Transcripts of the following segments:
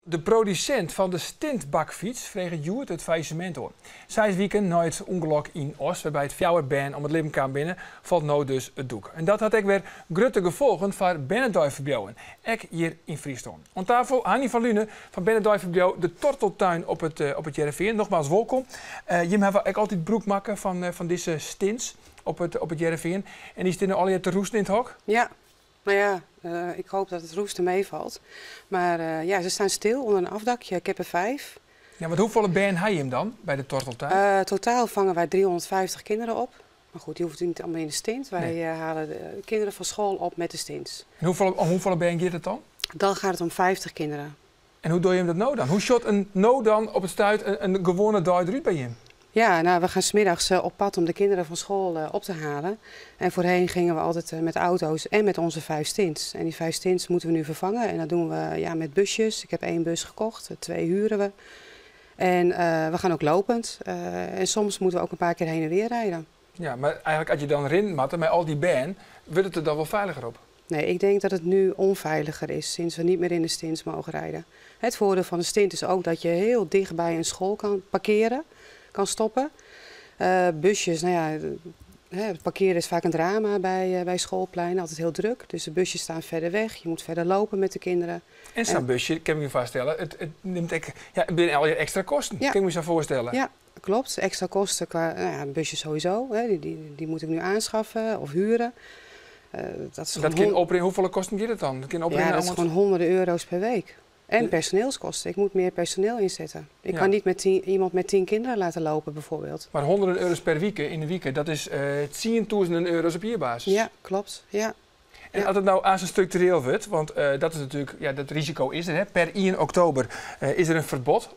De producent van de stintbakfiets vreeg Joert het faillissement door. Zij weekend na het ongeluk in Oost, waarbij het fjouwerbaan om het leven kwam binnen, valt nou dus het doek. En dat had ik weer grote gevolgen voor Benneduivenbouwen, ook hier in Friesland. Aan tafel Hanni van Lune van Benneduivenbouw, de torteltuin op het Jereveen. Nogmaals welkom. Je hebt ook altijd broek maken van deze stints op het Jereveen. En die staan al hier te roesten in het hok? Ja. Nou ja, ik hoop dat het roesten meevalt. Maar ja, ze staan stil onder een afdakje. Ik heb er 5. Ja, maar hoeveel baan heb je hem dan bij de torteltuin? Totaal vangen wij 350 kinderen op. Maar goed, die hoeft niet allemaal in de stint. Wij halen de kinderen van school op met de stints. En om hoeveel baan gaat het dan? Dan gaat het om 50 kinderen. En hoe doe je hem dat nou dan? Hoe shot een nou dan op het stuit een gewone dag eruit bij je? Ja, nou, we gaan 's middags op pad om de kinderen van school op te halen. En voorheen gingen we altijd met auto's en met onze 5 stints. En die 5 stints moeten we nu vervangen. En dat doen we met busjes. Ik heb 1 bus gekocht, 2 huren we. En we gaan ook lopend. En soms moeten we ook een paar keer heen en weer rijden. Ja, maar eigenlijk als je dan erin matten met al die baan, wordt het er dan wel veiliger op? Nee, ik denk dat het nu onveiliger is sinds we niet meer in de stints mogen rijden. Het voordeel van de stint is ook dat je heel dicht bij een school kan parkeren. Kan stoppen. Busjes, nou ja, het parkeren is vaak een drama bij schoolpleinen, altijd heel druk. Dus de busjes staan verder weg, je moet verder lopen met de kinderen. En zo'n busje, kan ik me vaststellen, het neemt binnen al je extra kosten, ja. kan ik me zo voorstellen. Ja, klopt. Extra kosten qua busjes sowieso, die moet ik nu aanschaffen of huren. Hoeveel kosten gaat het dan? Dat is gewoon honderden euro's per week. En personeelskosten. Ik moet meer personeel inzetten. Ik kan niet met iemand met 10 kinderen laten lopen bijvoorbeeld. Maar honderden euro's per week in de week, dat is 10.000 euro's op jaarbasis. Ja, klopt. Ja. En als het nou aan zijn structureel wordt, want dat is natuurlijk, dat risico is er. Hè. Per 1 oktober is er een verbod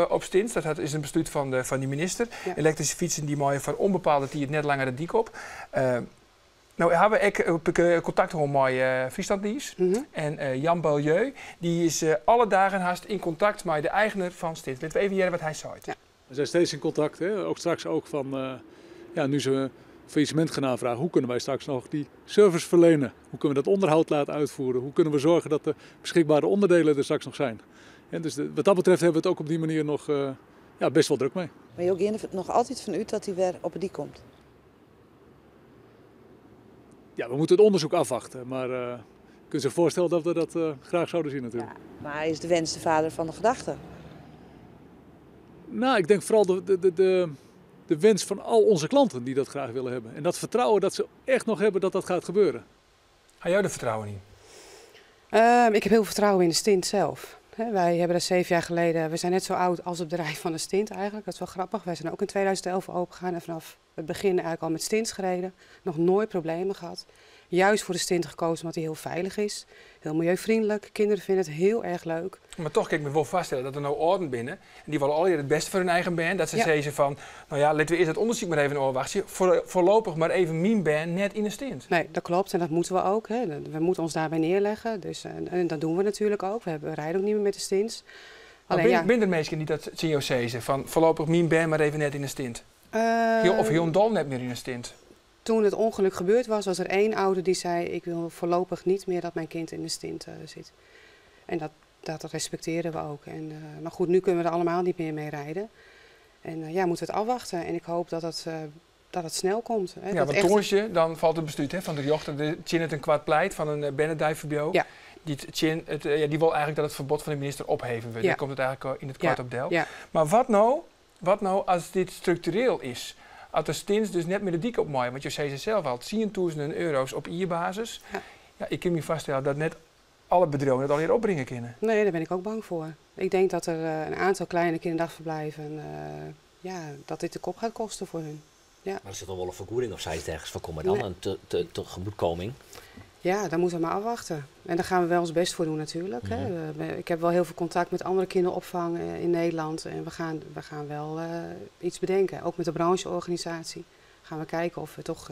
op stints. Dat is een besluit van de minister. Ja. Elektrische fietsen die mogen voor onbepaalde tijd net langer de dik op. Nou, hebben we contact met Frieslanddienst. En Jan Balieu, die is alle dagen haast in contact met de eigenaar van Stint. Laten we even jaren wat hij zei. Ja. We zijn steeds in contact, hè? Ook straks van, nu ze faillissement gaan aanvragen. Hoe kunnen wij straks nog die service verlenen? Hoe kunnen we dat onderhoud laten uitvoeren? Hoe kunnen we zorgen dat de beschikbare onderdelen er straks nog zijn? En dus wat dat betreft hebben we het ook op die manier nog best wel druk mee. Maar je ook nog altijd vanuit dat hij weer op het dik komt? Ja, we moeten het onderzoek afwachten, maar je kunt zich voorstellen dat we dat graag zouden zien natuurlijk. Ja, maar hij is de wens de vader van de gedachte? Nou, ik denk vooral de wens van al onze klanten die dat graag willen hebben. En dat vertrouwen dat ze echt nog hebben dat dat gaat gebeuren. Had jij er vertrouwen in? Ik heb heel veel vertrouwen in de stint zelf. Wij hebben dat 7 jaar geleden, we zijn net zo oud als het bedrijf van de stint eigenlijk. Dat is wel grappig. Wij zijn ook in 2011 opengegaan en vanaf het begin eigenlijk al met stints gereden. Nog nooit problemen gehad. Juist voor de stint gekozen omdat hij heel veilig is. Heel milieuvriendelijk. Kinderen vinden het heel erg leuk. Maar toch kan ik me wel vaststellen dat er nou orden binnen. En die willen al het beste voor hun eigen band. Dat ze zeggen van, nou ja, laten we eerst het onderzoek maar even oorwachten. Voorlopig maar even mijn band net in de stint. Nee, dat klopt. En dat moeten we ook. Hè. We moeten ons daarbij neerleggen. Dus, en dat doen we natuurlijk ook. We rijden ook niet meer met de stints. Ben er mensen die dat COC zeggen? Van voorlopig mijn band maar even net in de stint? Of heel dol net meer in de stint? Toen het ongeluk gebeurd was er 1 ouder die zei, ik wil voorlopig niet meer dat mijn kind in de stint zit. En dat respecteren we ook. Maar goed, nu kunnen we er allemaal niet meer mee rijden. En moeten we het afwachten. En ik hoop dat het snel komt. Hè. Ja, want Toornsje, dan valt het besluit van de jochter, de Tjin het een kwaad pleit van een Benneduivenbouw. Ja. Die wil eigenlijk dat het verbod van de minister opheven wordt. Ja. Dan komt het eigenlijk in het kwaad op del. Ja. Maar wat nou als dit structureel is? Als de stints dus net met de dik opmaaien, want je zei ze zelf al, 10.000 euro's op jaarbasis. Ja, ik kan me vaststellen dat net alle bedrijven het al hier opbrengen kunnen. Nee, daar ben ik ook bang voor. Ik denk dat er een aantal kleine kinderdagverblijven, dat dit de kop gaat kosten voor hun. Ja. Maar er zit al wel een vergoeding of zij is ergens van, kom maar dan een tegemoetkoming? Ja, daar moeten we maar afwachten. En daar gaan we wel ons best voor doen natuurlijk. Hè. Ik heb wel heel veel contact met andere kinderopvang in Nederland. En we gaan wel iets bedenken. Ook met de brancheorganisatie gaan we kijken of we toch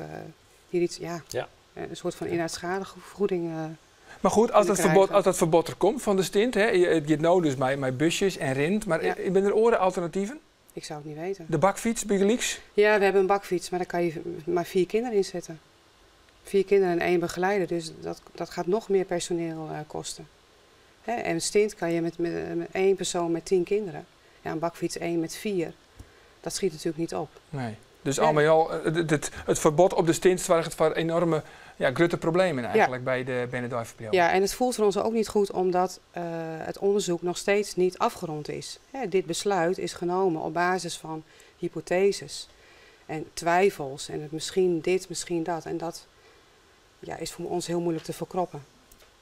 hier iets, een soort van inhoudschadevergoeding maar goed, als dat verbod er komt van de stint, hè, je nou dus met busjes en rint, maar ben er oren alternatieven? Ik zou het niet weten. De bakfiets, Bugelieks? Ja, we hebben een bakfiets, maar daar kan je maar 4 kinderen in zetten. 4 kinderen en 1 begeleider, dus dat gaat nog meer personeel kosten. Hè? En een stint kan je met 1 persoon met 10 kinderen. Ja, een bakfiets 1 met 4. Dat schiet natuurlijk niet op. Nee. Dus al met al, het verbod op de stint zorgt voor enorme grote problemen eigenlijk bij de Benidorm-periode. Ja, en het voelt voor ons ook niet goed omdat het onderzoek nog steeds niet afgerond is. Dit besluit is genomen op basis van hypotheses en twijfels en het misschien dit, misschien dat. En dat is voor ons heel moeilijk te verkroppen.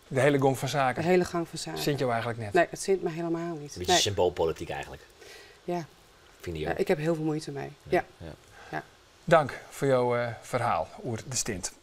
De hele gang van zaken. De hele gang van zaken. Sint jou eigenlijk net? Nee, het zint me helemaal niet. Een beetje symboolpolitiek eigenlijk. Ja. Vind je ook? Ik heb heel veel moeite mee. Ja. Dank voor jouw verhaal over de stint.